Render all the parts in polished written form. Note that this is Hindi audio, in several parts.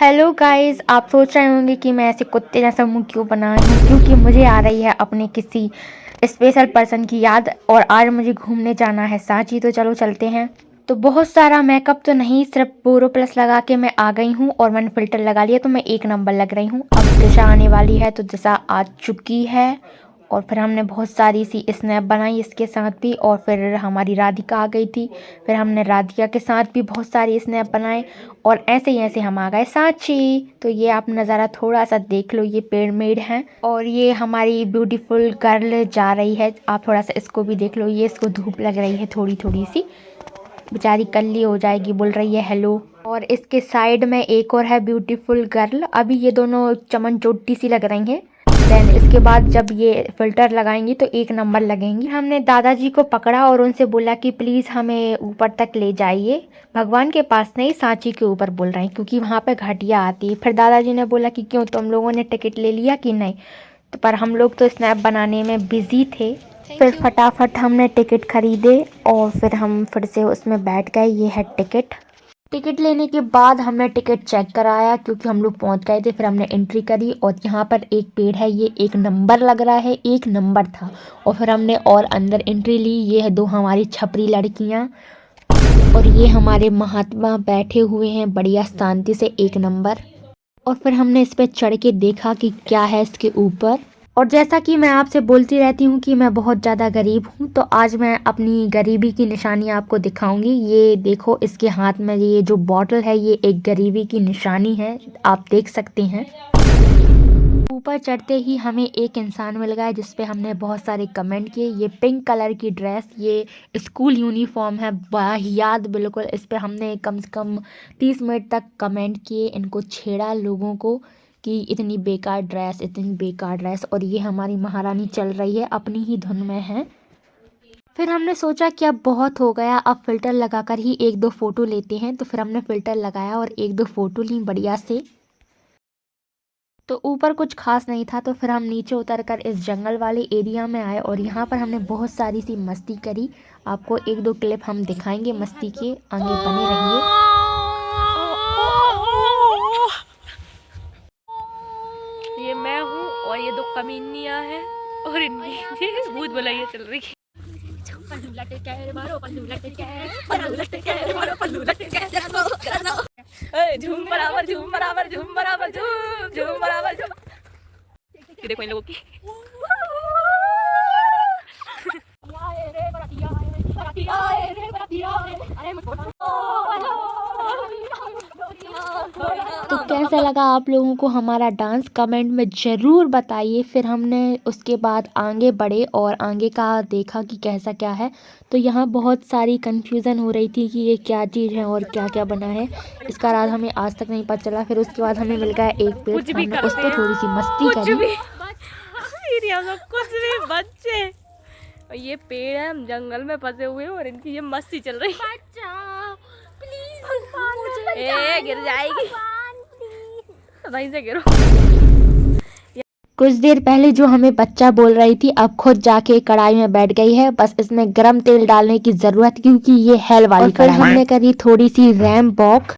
हेलो गाइस, आप सोच रहे होंगे कि मैं ऐसे कुत्ते जैसा मुंह क्यों बना रही हूँ, क्योंकि मुझे आ रही है अपने किसी स्पेशल पर्सन की याद और आज मुझे घूमने जाना है सांची। तो चलो चलते हैं। तो बहुत सारा मेकअप तो नहीं, सिर्फ बोरो प्लस लगा के मैं आ गई हूँ और मैंने फिल्टर लगा लिया तो मैं एक नंबर लग रही हूँ। अब दिशा आने वाली है तो दिशा आ चुकी है और फिर हमने बहुत सारी सी स्नैप बनाई इसके साथ भी, और फिर हमारी राधिका आ गई थी। फिर हमने राधिका के साथ भी बहुत सारी स्नैप बनाए और ऐसे ही ऐसे हम आ गए सांची। तो ये आप नज़ारा थोड़ा सा देख लो, ये पिरामिड है और ये हमारी ब्यूटीफुल गर्ल जा रही है। आप थोड़ा सा इसको भी देख लो, ये इसको धूप लग रही है थोड़ी थोड़ी सी, बेचारी कल्ली हो जाएगी, बोल रही है हेलो। और इसके साइड में एक और है ब्यूटीफुल गर्ल। अभी ये दोनों चमन चोटी सी लग रही हैं, देन इसके बाद जब ये फिल्टर लगाएंगी तो एक नंबर लगेंगी। हमने दादाजी को पकड़ा और उनसे बोला कि प्लीज़ हमें ऊपर तक ले जाइए, भगवान के पास नहीं सांची के ऊपर बोल रहे हैं, क्योंकि वहाँ पे घटिया आती है। फिर दादाजी ने बोला कि क्यों, तुम लोगों ने टिकट ले लिया कि नहीं? तो पर हम लोग तो स्नैप बनाने में बिजी थे। फिर फटाफट हमने टिकट खरीदे और फिर हम फिर से उसमें बैठ गए। ये है टिकट। टिकट लेने के बाद हमने टिकट चेक कराया क्योंकि हम लोग पहुंच गए थे। फिर हमने एंट्री करी और यहाँ पर एक पेड़ है, ये एक नंबर लग रहा है, एक नंबर था। और फिर हमने और अंदर एंट्री ली। ये है दो हमारी छपरी लड़कियाँ और ये हमारे महात्मा बैठे हुए हैं बढ़िया शांति से, एक नंबर। और फिर हमने इस पर चढ़ के देखा कि क्या है इसके ऊपर। और जैसा कि मैं आपसे बोलती रहती हूँ कि मैं बहुत ज़्यादा गरीब हूँ, तो आज मैं अपनी गरीबी की निशानी आपको दिखाऊंगी। ये देखो, इसके हाथ में ये जो बॉटल है ये एक गरीबी की निशानी है, आप देख सकते हैं। ऊपर चढ़ते ही हमें एक इंसान मिल गया जिस पे हमने बहुत सारे कमेंट किए। ये पिंक कलर की ड्रेस, ये स्कूल यूनिफॉर्म है, वाहियात बिल्कुल। इस पे हमने कम से कम 30 मिनट तक कमेंट किए, इनको छेड़ा लोगों को कि इतनी बेकार ड्रेस, इतनी बेकार ड्रेस। और ये हमारी महारानी चल रही है, अपनी ही धुन में है। फिर हमने सोचा कि अब बहुत हो गया, अब फ़िल्टर लगाकर ही एक दो फ़ोटो लेते हैं। तो फिर हमने फ़िल्टर लगाया और एक दो फ़ोटो ली बढ़िया से। तो ऊपर कुछ खास नहीं था, तो फिर हम नीचे उतरकर इस जंगल वाले एरिया में आए और यहाँ पर हमने बहुत सारी सी मस्ती करी। आपको एक दो क्लिप हम दिखाएंगे मस्ती के, आगे बने रहिए। ये मैं हूँ और ये दो कमीनियाँ हैं और इनकी भूत भुलैया चल रही है। पल्लू लटके मारो, पल्लू लटके, पल्लू लटके मारो, पल्लू लटके। झूम बराबर, झूम बराबर, झूम बराबर, झूम झूम बराबर झूम। ये देखो इन लोगों की। तो कैसा लगा आप लोगों को हमारा डांस, कमेंट में ज़रूर बताइए। फिर हमने उसके बाद आगे बढ़े और आगे का देखा कि कैसा क्या है। तो यहाँ बहुत सारी कन्फ्यूज़न हो रही थी कि ये क्या चीज़ है और क्या क्या बना है, इसका राज हमें आज तक नहीं पता चला। फिर उसके बाद हमें मिल गया एक पेड़, तो हमने उस पर थोड़ी सी मस्ती करी। कुछ भी बच्चे, और ये पेड़ है, हम जंगल में फंसे हुए और इनकी ये मस्ती चल रही है। ए गिर जाएगी, वहीं से गिरो। कुछ देर पहले जो हमें बच्चा बोल रही थी, अब खुद जाके कढ़ाई में बैठ गई है। बस इसमें गरम तेल डालने की जरूरत, क्योंकि ये हेल वाली कढ़ाई। फिर हमने करी थोड़ी सी रैम वॉक।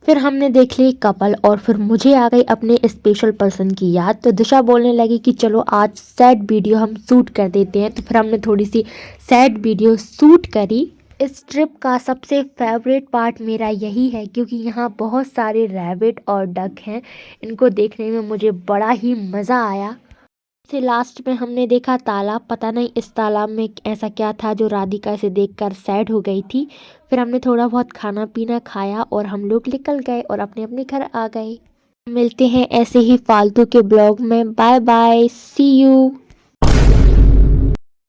फिर हमने देख ली कपल और फिर मुझे आ गई अपने स्पेशल पर्सन की याद। तो दिशा बोलने लगी कि चलो आज सैड वीडियो हम शूट कर देते हैं। तो फिर हमने थोड़ी सी सैड वीडियो शूट करी। इस ट्रिप का सबसे फेवरेट पार्ट मेरा यही है, क्योंकि यहाँ बहुत सारे रैबिट और डक हैं, इनको देखने में मुझे बड़ा ही मज़ा आया। से लास्ट में हमने देखा तालाब, पता नहीं इस तालाब में ऐसा क्या था जो राधिका से देखकर सैड हो गई थी। फिर हमने थोड़ा बहुत खाना पीना खाया और हम लोग निकल गए और अपने अपने घर आ गए। मिलते हैं ऐसे ही फालतू के ब्लॉग में। Bye bye, see you.